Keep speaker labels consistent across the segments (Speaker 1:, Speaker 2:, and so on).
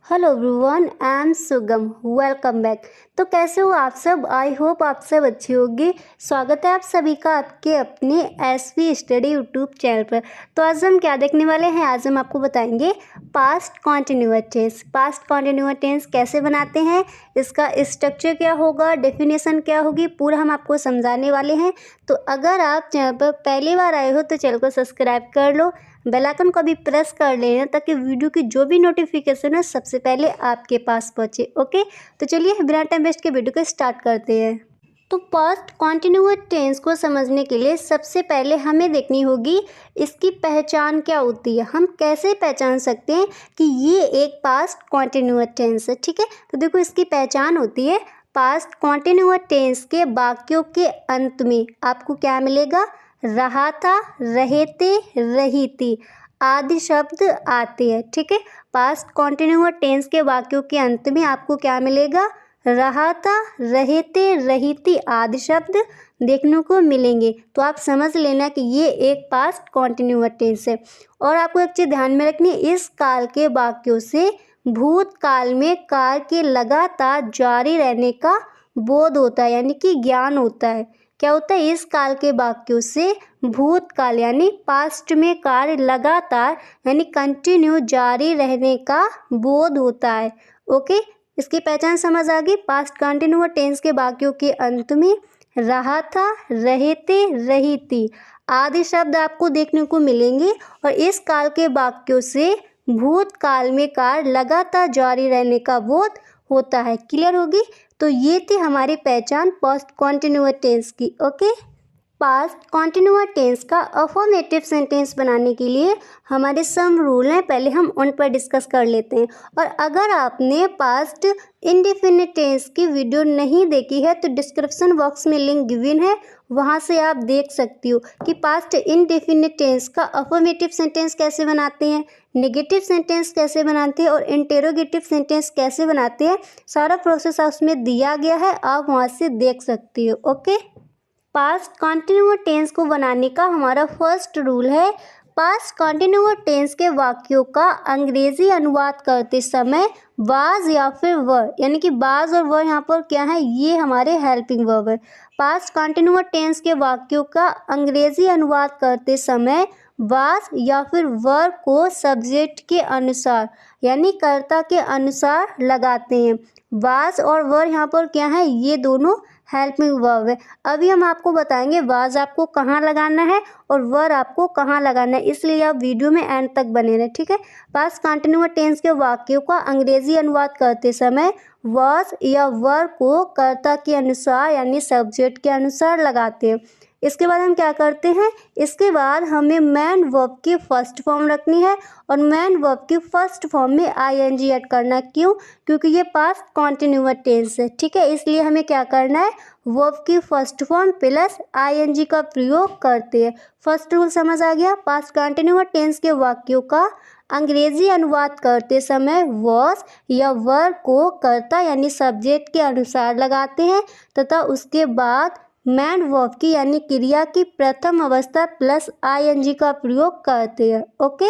Speaker 1: Hello everyone, I am सुगम। Welcome back. तो कैसे हो आप सब? आई होप आप सब अच्छे होंगे। स्वागत है आप सभी का आपके अपने एसवी स्टडी यूट्यूब चैनल पर। तो आज हम क्या देखने वाले हैं? आज हम आपको बताएंगे past continuous tense. Past continuous tense कैसे बनाते हैं, इसका स्ट्रक्चर क्या होगा, डेफिनेशन क्या होगी, पूरा हम आपको समझाने वाले हैं। तो अगर आप चैनल पर पहली बार आए हो तो चैनल को सब्सक्राइब कर लो, बेल आइकन को भी प्रेस कर लेना ताकि वीडियो की जो भी नोटिफिकेशन है सबसे पहले आपके पास पहुंचे। ओके, तो चलिए बिना टाइम वेस्ट के वीडियो को स्टार्ट करते हैं। तो पास्ट कॉन्टिन्यूअस टेंस को समझने के लिए सबसे पहले हमें देखनी होगी इसकी पहचान क्या होती है। हम कैसे पहचान सकते हैं कि ये एक पास्ट कॉन्टिन्यूअस टेंस है? ठीक है, तो देखो इसकी पहचान होती है पास्ट कॉन्टिन्यूअस टेंस के वाक्यों के अंत में आपको क्या मिलेगा? रहा था, रहे थे, रही थी आदि शब्द आते हैं। ठीक है, पास्ट कॉन्टिन्यूअस टेंस के वाक्यों के अंत में आपको क्या मिलेगा? रहा था, रहे थे, रही थी आदि शब्द देखने को मिलेंगे। तो आप समझ लेना कि ये एक पास्ट कॉन्टिन्यूअस टेंस है। और आपको एक चीज़ ध्यान में रखनी है, इस काल के वाक्यों से भूतकाल में कार्य के लगातार जारी रहने का बोध होता है, यानी कि ज्ञान होता है। क्या होता है? इस काल के वाक्यों से भूतकाल यानी पास्ट में कार्य लगातार यानी कंटिन्यू जारी रहने का बोध होता है। ओके, इसकी पहचान समझ आ गई। पास्ट कंटिन्यूअस टेंस के वाक्यों के अंत में रहा था, रहे थे, रही थी आदि शब्द आपको देखने को मिलेंगे। और इस काल के वाक्यों से भूतकाल में कार्य लगातार जारी रहने का बोध होता है। क्लियर होगी? तो ये थी हमारी पहचान पास्ट कॉन्टिन्यूअस टेंस की। ओके, पास्ट कॉन्टिन्यूअस टेंस का अफर्मेटिव सेंटेंस बनाने के लिए हमारे सम रूल हैं, पहले हम उन पर डिस्कस कर लेते हैं। और अगर आपने पास्ट इंडेफिनिट टेंस की वीडियो नहीं देखी है तो डिस्क्रिप्शन बॉक्स में लिंक गिवन है, वहाँ से आप देख सकती हो कि पास्ट इंडेफिनिट टेंस का अफर्मेटिव सेंटेंस कैसे बनाते हैं, नेगेटिव सेंटेंस कैसे बनाते हैं और इंटेरोगेटिव सेंटेंस कैसे बनाते हैं। सारा प्रोसेस उसमें दिया गया है, आप वहाँ से देख सकती हो। ओके, पास्ट कॉन्टिन्यूअस टेंस को बनाने का हमारा फर्स्ट रूल है, पास्ट कॉन्टिन्यूअस टेंस के वाक्यों का अंग्रेजी अनुवाद करते समय वाज या फिर वर, यानी कि वाज और वर यहाँ पर क्या है? ये हमारे हेल्पिंग वर्ब है। पास्ट कॉन्टिन्यूअस टेंस के वाक्यों का अंग्रेजी अनुवाद करते समय वाज या फिर वर को सब्जेक्ट के अनुसार यानी कर्ता के अनुसार लगाते हैं। वाज और वर यहाँ पर क्या है? ये दोनों हेल्पिंग वर्ब है। अभी हम आपको बताएंगे वाज आपको कहाँ लगाना है और वर आपको कहाँ लगाना है, इसलिए आप वीडियो में एंड तक बने रहें। ठीक है, पास्ट कंटिन्यूअस टेंस के वाक्यों का अंग्रेजी अनुवाद करते समय वाज या वर को कर्ता के अनुसार यानी सब्जेक्ट के अनुसार लगाते हैं। इसके बाद हम क्या करते हैं? इसके बाद हमें मैन वर्ब की फर्स्ट फॉर्म रखनी है और मैन वर्ब की फर्स्ट फॉर्म में आईएनजी ऐड करना। क्यों? क्योंकि ये पास्ट कॉन्टिन्यूअस टेंस है। ठीक है, इसलिए हमें क्या करना है? वर्ब की फर्स्ट फॉर्म प्लस आईएनजी का प्रयोग करते हैं। फर्स्ट रूल समझ आ गया? पास्ट कॉन्टिन्यूअस टेंस के वाक्यों का अंग्रेजी अनुवाद करते समय वॉज या वर को कर्ता यानी सब्जेक्ट के अनुसार लगाते हैं तथा उसके बाद मैन वर्ब की यानी क्रिया की प्रथम अवस्था प्लस आईएनजी का प्रयोग करते हैं। ओके,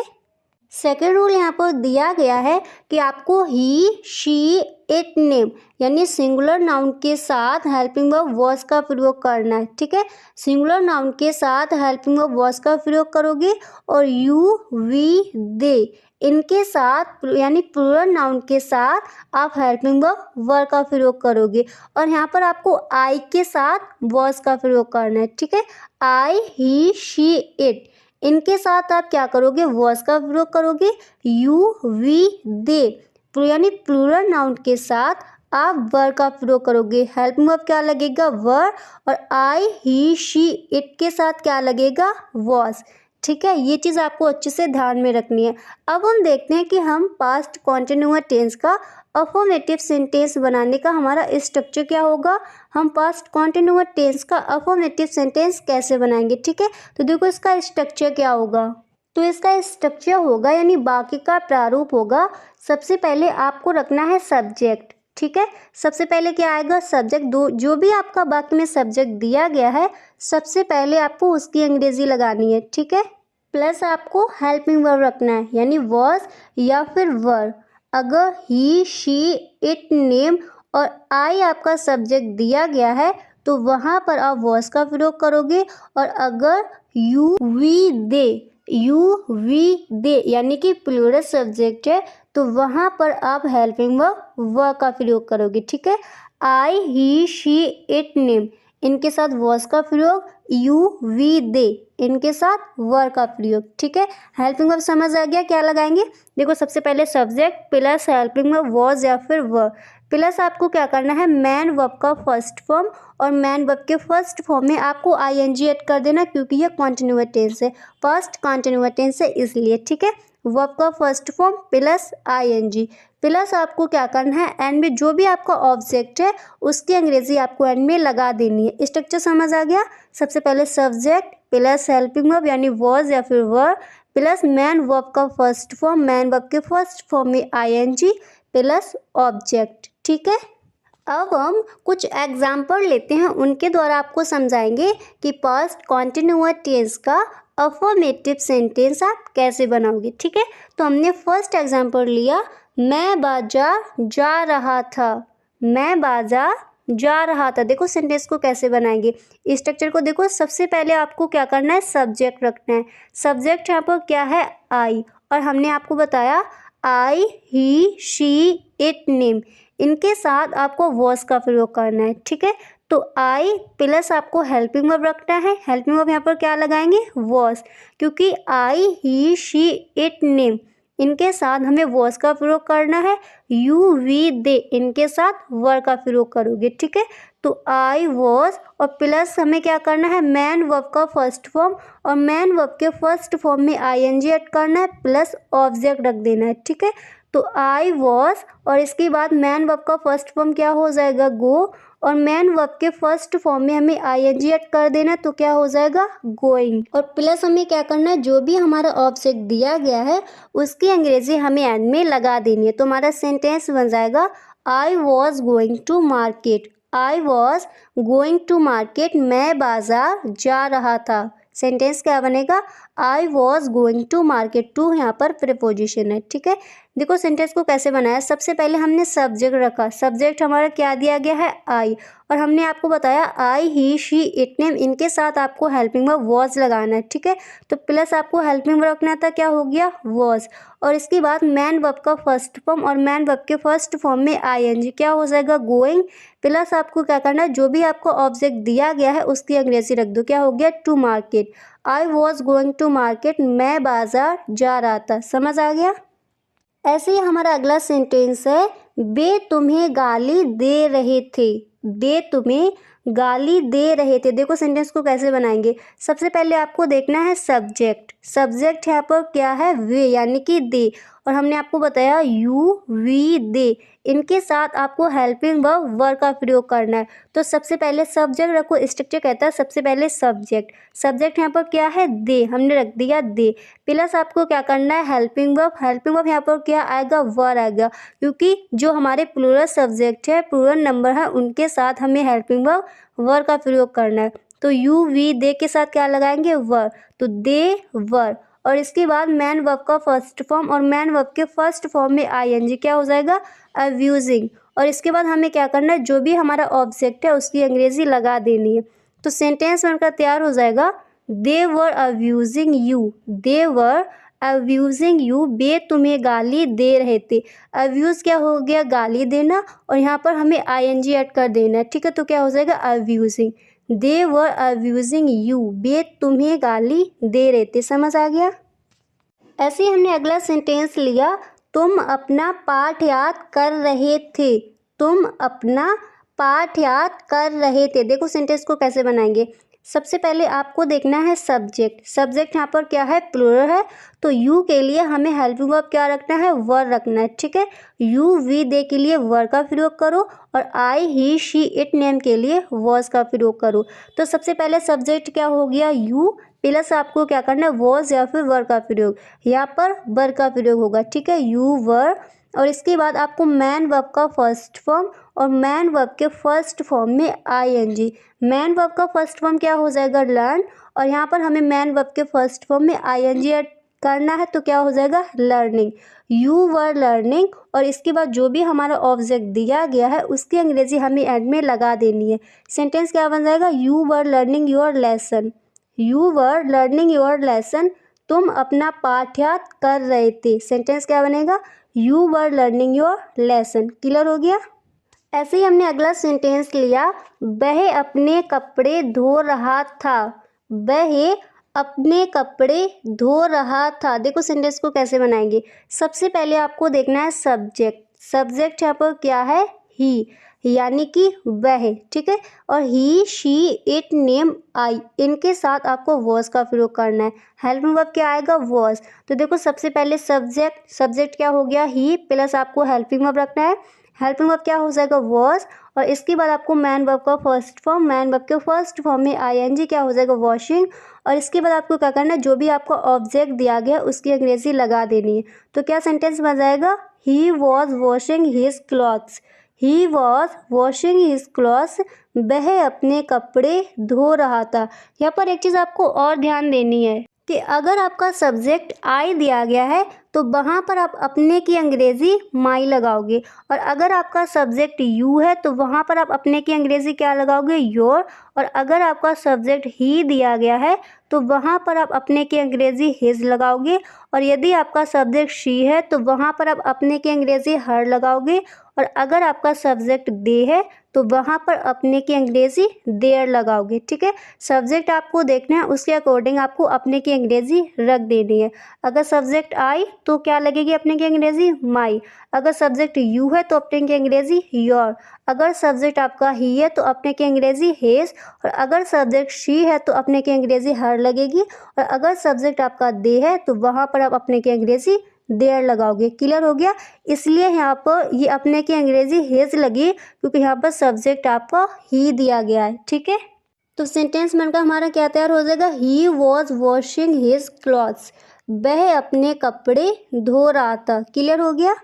Speaker 1: सेकेंड रूल यहाँ पर दिया गया है कि आपको ही, शी, इट, नेम यानी सिंगुलर नाउन के साथ हेल्पिंग वर्ब वाज का प्रयोग करना है। ठीक है, सिंगुलर नाउन के साथ हेल्पिंग वर्ब वाज का प्रयोग करोगे और यू, वी, दे इनके साथ यानी प्लूरल नाउन के साथ आप हेल्पिंग वर्ब वर का प्रयोग करोगे। और यहाँ पर आपको आई के साथ वाज का प्रयोग करना है। ठीक है, आई, ही, शी, इट इनके साथ आप क्या करोगे? वॉज का प्रयोग करोगे। यू, वी, दे यानी प्लूरल नाउन के साथ आप वर का प्रयोग करोगे। हेल्पिंग वर्ब क्या लगेगा? वर। और आई, ही, शी, इट के साथ क्या लगेगा? वॉज। ठीक है, ये चीज़ आपको अच्छे से ध्यान में रखनी है। अब हम देखते हैं कि हम पास्ट कॉन्टिन्यूअस टेंस का अफर्मेटिव सेंटेंस बनाने का हमारा स्ट्रक्चर क्या होगा। हम पास्ट कॉन्टिन्यूअस टेंस का अफर्मेटिव सेंटेंस कैसे बनाएंगे। ठीक है, तो देखो इसका स्ट्रक्चर क्या होगा। तो इसका स्ट्रक्चर होगा यानी बाकी का प्रारूप होगा। सबसे पहले आपको रखना है सब्जेक्ट। ठीक है, सबसे पहले क्या आएगा? सब्जेक्ट। दो जो भी आपका वाक्य में सब्जेक्ट दिया गया है सबसे पहले आपको उसकी अंग्रेजी लगानी है। ठीक है, प्लस आपको हेल्पिंग वर्ब रखना है यानी वॉज या फिर वर। अगर ही शी इट नेम और आई आपका सब्जेक्ट दिया गया है तो वहाँ पर आप वॉज का प्रयोग करोगे। और अगर यू वी दे यानी कि प्लूरल सब्जेक्ट है तो वहाँ पर आप हेल्पिंग वर्ब व का प्रयोग करोगे। ठीक है, आई ही शी इट नेम इनके साथ वॉज का प्रयोग, यू वी दे इनके साथ वर का प्रयोग। ठीक है, हेल्पिंग वर्ब समझ आ गया क्या लगाएंगे। देखो सबसे पहले subject plus helping verb was या फिर वर प्लस आपको क्या करना है मैन वर्ब का फर्स्ट फॉर्म और मैन वर्ब के फर्स्ट फॉर्म में आपको आईएनजी ऐड कर देना क्योंकि ये कॉन्टिन्यूअस टेंस है, फर्स्ट कॉन्टिन्यूअस टेंस है इसलिए। ठीक है, वर्ब का first form plus ING plus आपको क्या करना है एंड में जो भी आपका ऑब्जेक्ट है उसकी अंग्रेजी आपको एंड में लगा देनी है। स्ट्रक्चर समझ आ गया। सबसे पहले सब्जेक्ट प्लस हेल्पिंग वर्ब यानी वॉज या फिर वर प्लस मैन वर्ब का फर्स्ट फॉर्म, मैन वर्ब के फर्स्ट फॉर्म में आईएनजी प्लस ऑब्जेक्ट। ठीक है, अब हम कुछ एग्जाम्पल लेते हैं, उनके द्वारा आपको समझाएंगे कि पास्ट कॉन्टिन्यूअस टेंस का अफर्मेटिव सेंटेंस आप कैसे बनाओगे। ठीक है, तो हमने फर्स्ट एग्जाम्पल लिया, मैं बाजार जा रहा था। मैं बाजार जा रहा था। देखो सेंटेंस को कैसे बनाएंगे, स्ट्रक्चर को देखो। सबसे पहले आपको क्या करना है, सब्जेक्ट रखना है। सब्जेक्ट यहाँ पर क्या है, आई, और हमने आपको बताया आई ही शी इट नेम इनके साथ आपको वॉज का प्रयोग करना है। ठीक है, तो आई प्लस आपको हेल्पिंग वर्ब रखना है। हेल्पिंग वर्ब यहाँ पर क्या लगाएंगे, वॉज, क्योंकि आई ही शी इट नेम इनके साथ हमें वॉज का प्रयोग करना है। यू वी दे इनके साथ वर का प्रयोग करोगे। ठीक है, तो आई वॉज और प्लस हमें क्या करना है मैन वर्ब का फर्स्ट फॉर्म और मैन वर्ब के फर्स्ट फॉर्म में आईएनजी ऐड करना है प्लस ऑब्जेक्ट रख देना है। ठीक है, तो आई वॉज और इसके बाद मैन वर्ब का फर्स्ट फॉर्म क्या हो जाएगा, गो, और मैन वर्ब के फर्स्ट फॉर्म में हमें आईएनजी ऐड कर देना तो क्या हो जाएगा, गोइंग, और प्लस हमें क्या करना है जो भी हमारा ऑब्जेक्ट दिया गया है उसकी अंग्रेजी हमें एंड में लगा देनी है। तो हमारा सेंटेंस बन जाएगा I was going to market. I was going to market, मैं बाजार जा रहा था। सेंटेंस क्या बनेगा, I was going to market. To यहाँ पर प्रीपोजिशन है। ठीक है, देखो सेंटेंस को कैसे बनाया। सबसे पहले हमने सब्जेक्ट रखा, सब्जेक्ट हमारा क्या दिया गया है, आई, और हमने आपको बताया आई ही शी इट नेम इनके साथ आपको हेल्पिंग वर्ब वॉज लगाना है। ठीक है, तो प्लस आपको हेल्पिंग वर्ब रखना था, क्या हो गया, वॉज, और इसके बाद मैन वर्ब का फर्स्ट फॉर्म और मैन वर्ब के फर्स्ट फॉर्म में आईएनजी क्या हो जाएगा, गोइंग, प्लस आपको क्या करना है जो भी आपको ऑब्जेक्ट दिया गया है उसकी अंग्रेजी रख दो, क्या हो गया, to market. I was going to market, मैं बाजार जा रहा था। समझ आ गया। ऐसे ही हमारा अगला सेंटेंस है, वे तुम्हें गाली दे रहे थे। वे तुम्हें गाली दे रहे थे। देखो सेंटेंस को कैसे बनाएंगे। सबसे पहले आपको देखना है सब्जेक्ट। सब्जेक्ट यहाँ पर क्या है, वे यानी कि दे, और हमने आपको बताया यू वी दे इनके साथ आपको हेल्पिंग वर्ब वर का प्रयोग करना है। तो सबसे पहले सब्जेक्ट रखो। स्ट्रक्चर कहता है सबसे पहले सब्जेक्ट। सब्जेक्ट यहाँ पर क्या है, दे, हमने रख दिया दे, प्लस आपको क्या करना है हेल्पिंग वर्ब। हेल्पिंग वर्ब यहाँ पर क्या आएगा, वर आएगा, क्योंकि जो हमारे प्लूरल सब्जेक्ट है, प्लूरल नंबर है, उनके साथ हमें हेल्पिंग वर्ब वर का प्रयोग करना है। तो यू वी दे के साथ क्या लगाएंगे, वर, तो दे वर, और इसके बाद मैन वर्ब का फर्स्ट फॉर्म और मैन वर्ब के फर्स्ट फॉर्म में आईएनजी क्या हो जाएगा, अब्यूजिंग, और इसके बाद हमें क्या करना है जो भी हमारा ऑब्जेक्ट है उसकी अंग्रेजी लगा देनी है। तो सेंटेंस बनकर तैयार हो जाएगा, they were abusing you. They were abusing you, वे तुम्हें गाली दे रहे थे। अब्यूज़ क्या हो गया, गाली देना, और यहाँ पर हमें आईएनजी ऐड कर देना है। ठीक है, तो क्या हो जाएगा, abusing. They were abusing you, वे तुम्हें गाली दे रहे थे। समझ आ गया। ऐसे ही हमने अगला सेंटेंस लिया, तुम अपना पाठ याद कर रहे थे। तुम अपना पाठ याद कर रहे थे। देखो सेंटेंस को कैसे बनाएंगे। सबसे पहले आपको देखना है सब्जेक्ट। सब्जेक्ट यहाँ पर क्या है, प्लूरल है, तो यू के लिए हमें हेल्पिंग वर्ब क्या रखना है, वर रखना है। ठीक है, यू वी दे के लिए वर का प्रयोग करो और आई ही शी इट नेम के लिए वॉज का प्रयोग करो। तो सबसे पहले सब्जेक्ट क्या हो गया, यू, प्लस आपको क्या करना है, वॉज या फिर वर का प्रयोग। यहाँ पर वर का प्रयोग होगा। ठीक है, यू वर, और इसके बाद आपको मैन वर्ब का फर्स्ट फॉर्म और मैन वर्ब के फर्स्ट फॉर्म में आईएनजी। मैन वर्ब का फर्स्ट फॉर्म क्या हो जाएगा, लर्न, और यहाँ पर हमें मैन वर्ब के फर्स्ट फॉर्म में आईएनजी ऐड करना है तो क्या हो जाएगा लर्निंग, यू वर लर्निंग। और इसके बाद जो भी हमारा ऑब्जेक्ट दिया गया है उसकी अंग्रेजी हमें एंड में लगा देनी है। सेंटेंस क्या बन जाएगा, you were learning your lesson, you were learning your lesson, तुम अपना पाठ याद कर रहे थे। सेंटेंस क्या बनेगा, you were learning your lesson. Clear हो गया। ऐसे ही हमने अगला सेंटेंस लिया, वह अपने कपड़े धो रहा था, वह अपने कपड़े धो रहा था। देखो सेंटेंस को कैसे बनाएंगे। सबसे पहले आपको देखना है सब्जेक्ट, सब्जेक्ट यहाँ पर क्या है, ही, यानी कि वह, ठीक है। और ही, शी, इट, नेम, आई, इनके साथ आपको वॉज का प्रयोग करना है। हेल्पिंग वर्ब क्या आएगा, वॉज। तो देखो सबसे पहले सब्जेक्ट, सब्जेक्ट क्या हो गया, ही, प्लस आपको हेल्पिंग वर्ब रखना है। हेल्पिंग वर्ब क्या हो जाएगा, वॉज। और इसके बाद आपको मैन वर्ब का फर्स्ट फॉर्म, मैन वर्ब के फर्स्ट फॉर्म में आईएनजी क्या हो जाएगा, वॉशिंग। और इसके बाद आपको क्या करना है, जो भी आपको ऑब्जेक्ट दिया गया उसकी अंग्रेजी लगा देनी है। तो क्या सेंटेंस बन जाएगा, he was washing his clothes, he was washing his clothes, वह अपने कपड़े धो रहा था। यहाँ पर एक चीज़ आपको और ध्यान देनी है कि अगर आपका सब्जेक्ट आई दिया गया है तो वहाँ पर आप अपने की अंग्रेज़ी माई लगाओगे, और अगर आपका सब्जेक्ट यू है तो वहाँ पर आप अपने की अंग्रेज़ी क्या लगाओगे, योर। और अगर आपका सब्जेक्ट ही दिया गया है तो वहाँ पर आप अपने की अंग्रेज़ी हिज लगाओगे, और यदि आपका सब्जेक्ट शी है तो वहाँ पर आप अपने की अंग्रेज़ी हर लगाओगे, और अगर आपका सब्जेक्ट दे है तो वहाँ पर अपने की अंग्रेज़ी देयर लगाओगे, ठीक है। सब्जेक्ट आपको देखना है, उसके अकॉर्डिंग आपको अपने की अंग्रेज़ी रख देनी है। अगर सब्जेक्ट आई तो क्या लगेगी अपने की अंग्रेज़ी, माई। अगर सब्जेक्ट यू है तो अपने की अंग्रेज़ी योर। अगर सब्जेक्ट आपका ही है तो अपने की अंग्रेज़ी हेज। और अगर सब्जेक्ट शी है तो अपने की अंग्रेज़ी हर लगेगी। और अगर सब्जेक्ट आपका दे है तो वहाँ पर आप अपने की अंग्रेज़ी देयर लगाओगे। क्लियर हो गया। इसलिए यहाँ पर ये अपने की अंग्रेज़ी हेज लगी क्योंकि यहाँ पर सब्जेक्ट आपका ही दिया गया है, ठीक है। तो सेंटेंस बनकर हमारा क्या तैयार हो जाएगा, he was washing his clothes, वह अपने कपड़े धो रहा था। क्लियर हो गया।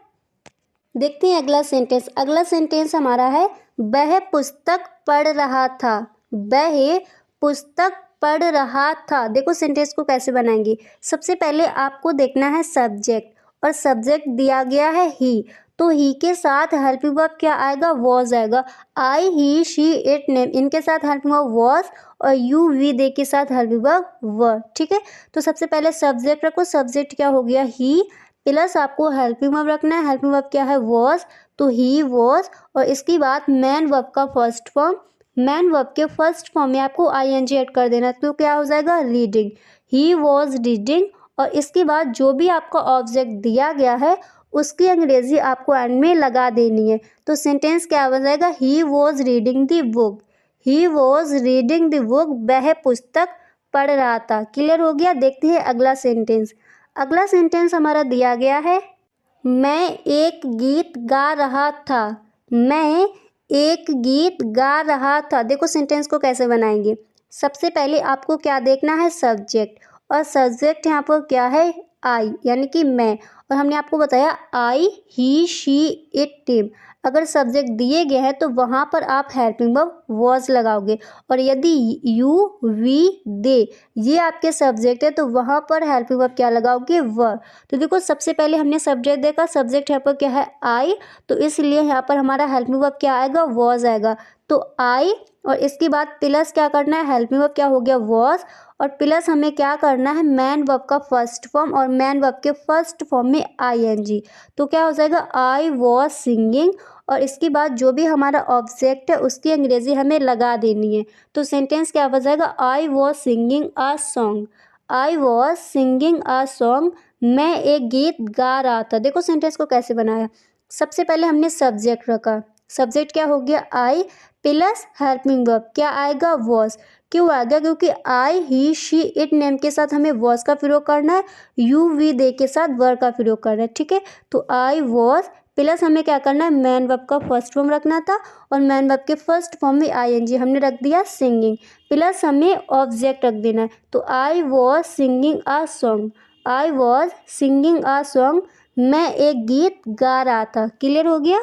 Speaker 1: देखते हैं अगला सेंटेंस। अगला सेंटेंस हमारा है, वह पुस्तक पढ़ रहा था, वह पुस्तक पढ़ रहा था। देखो सेंटेंस को कैसे बनाएंगे। सबसे पहले आपको देखना है सब्जेक्ट, और सब्जेक्ट दिया गया है ही, तो ही के साथ हेल्पिंग वर्ब क्या आएगा, वॉज आएगा। आई, ही, शी, इट, नेम, इनके साथ हेल्पिंग वर्ब वॉज, और यू, वी, दे के साथ हेल्पिंग वर्ब वर, ठीक है। तो सबसे पहले सब्जेक्ट रखो, सब्जेक्ट क्या हो गया, ही, प्लस आपको हेल्पिंग वर्ब रखना है। हेल्पिंग वर्ब क्या है, वॉज, तो ही वॉज। और इसके बाद मैन वर्ब का फर्स्ट फॉर्म, मैन वर्ब के फर्स्ट फॉर्म में आपको आईएनजी ऐड कर देना, तो क्या हो जाएगा, रीडिंग, ही वॉज रीडिंग। और इसके बाद जो भी आपका ऑब्जेक्ट दिया गया है उसकी अंग्रेजी आपको एंड में लगा देनी है। तो सेंटेंस क्या बन जाएगा, he was reading the book, he was reading the book, वह पुस्तक पढ़ रहा था। क्लियर हो गया। देखते हैं अगला सेंटेंस। अगला सेंटेंस हमारा दिया गया है, मैं एक गीत गा रहा था, मैं एक गीत गा रहा था। देखो सेंटेंस को कैसे बनाएंगे। सबसे पहले आपको क्या देखना है, सब्जेक्ट, और सब्जेक्ट यहाँ पर क्या है, आई, यानी कि मैं। और हमने आपको बताया आई, ही, शी, इट, टीम। अगर सब्जेक्ट दिए गए हैं तो वहाँ पर आप हेल्पिंग वर्ब वॉज लगाओगे, और यदि यू, वी, दे ये आपके सब्जेक्ट है तो वहाँ पर हेल्पिंग वर्ब क्या लगाओगे, वर। तो देखो सबसे पहले हमने सब्जेक्ट देखा, सब्जेक्ट यहाँ पर क्या है, आई, तो इसलिए यहाँ पर हमारा हेल्पिंग वर्ब क्या आएगा, वॉज आएगा। तो आई, और इसके बाद प्लस क्या करना है, हेल्पिंग वर्ब क्या हो गया, वॉज, और प्लस हमें क्या करना है, मैन वर्ब का फर्स्ट फॉर्म, और मैन वर्ब के फर्स्ट फॉर्म में आईएनजी। तो क्या हो जाएगा, आई वॉज सिंगिंग। और इसके बाद जो भी हमारा ऑब्जेक्ट है उसकी अंग्रेजी हमें लगा देनी है। तो सेंटेंस क्या हो जाएगा, I was singing a song, I was singing a song, मैं एक गीत गा रहा था। देखो सेंटेंस को कैसे बनाया। सबसे पहले हमने सब्जेक्ट रखा, सब्जेक्ट क्या हो गया, आई, प्लस हेल्पिंग वर्ब क्या आएगा, वॉज। क्यों आ गया, क्योंकि आई, ही, शी, इट, नेम के साथ हमें वॉज का प्रयोग करना है, यू, वी, दे के साथ वर का प्रयोग करना है, ठीक है। तो आई वॉज, प्लस हमें क्या करना है, मैन वर्ब का फर्स्ट फॉर्म रखना था, और मैन वर्ब के फर्स्ट फॉर्म में आईएनजी हमने रख दिया, सिंगिंग, प्लस हमें ऑब्जेक्ट रख देना है। तो I was singing a song, I was singing a song, मैं एक गीत गा रहा था। क्लियर हो गया।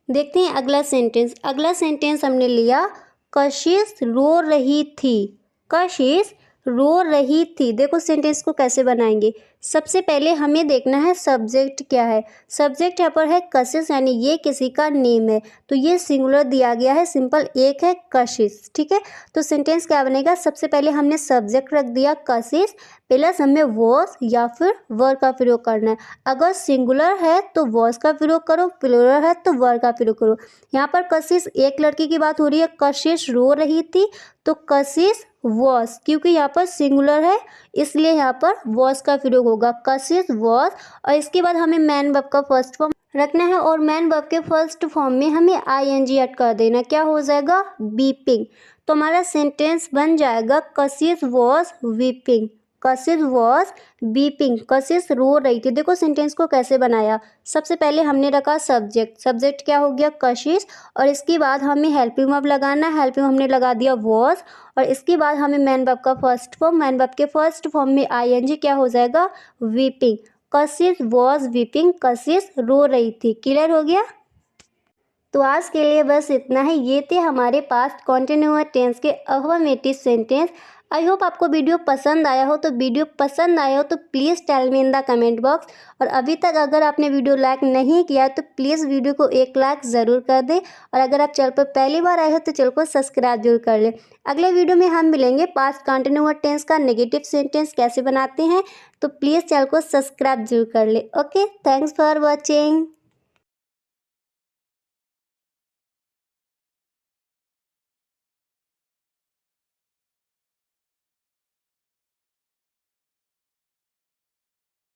Speaker 1: देखते हैं अगला सेंटेंस। अगला सेंटेंस हमने लिया, कशिश रो रही थी, कशिश रो रही थी। देखो सेंटेंस को कैसे बनाएंगे। सबसे पहले हमें देखना है सब्जेक्ट क्या है। सब्जेक्ट यहाँ पर है कशिश, यानी ये किसी का नेम है, तो ये सिंगुलर दिया गया है, सिंपल एक है कशिश। ठीक है, तो सेंटेंस क्या बनेगा, सबसे पहले हमने सब्जेक्ट रख दिया कशिश, प्लस हमें वॉज या फिर वर का प्रयोग करना है। अगर सिंगुलर है तो वॉज का प्रयोग करो, प्लूरल है तो वर का प्रयोग करो। यहाँ पर कशिश एक लड़की की बात हो रही है, कशिश रो रही थी, तो कशिश वॉज, क्योंकि यहाँ पर सिंगुलर है इसलिए यहाँ पर वॉज का प्रयोग होगा, कशिश वॉज। और इसके बाद हमें मैन वर्ब का फर्स्ट फॉर्म रखना है, और मैन वर्ब के फर्स्ट फॉर्म में हमें ING ऐड कर देना। क्या हो जाएगा, वीपिंग। तो हमारा सेंटेंस बन जाएगा कशिश was weeping, Kashish was weeping, कशिश रो रही थी। देखो सेंटेंस को कैसे बनाया, सबसे पहले हमने रखा सब्जेक्ट, सब्जेक्ट क्या हो गया कशिश, और इसके बाद हमें हेल्पिंग वर्ब लगाना है, हेल्पिंग हमने लगा दिया वॉज, और इसके बाद हमें मैन वर्ब का फर्स्ट फॉर्म, मैन वर्ब के फर्स्ट फॉर्म में ING क्या हो जाएगा, वीपिंग, कशिश वॉज वीपिंग, कशिश रो रही थी। क्लियर हो गया। तो आज के लिए बस इतना ही। ये थे हमारे पास्ट कॉन्टिन्यूअस टेंस के अफर्मेटिव सेंटेंस। आई होप आपको वीडियो पसंद आया हो, तो वीडियो पसंद आया हो तो please tell me in the comment box. और अभी तक अगर आपने वीडियो लाइक नहीं किया तो प्लीज़ वीडियो को एक लाइक ज़रूर कर दें, और अगर आप चैनल पर पहली बार आए हो तो चैनल को सब्सक्राइब जरूर कर लें। अगले वीडियो में हम मिलेंगे पास्ट कॉन्टिन्यूअस टेंस का नेगेटिव सेंटेंस कैसे बनाते हैं, तो प्लीज़ चैनल को सब्सक्राइब जरूर कर लें। Okay, thanks for watching.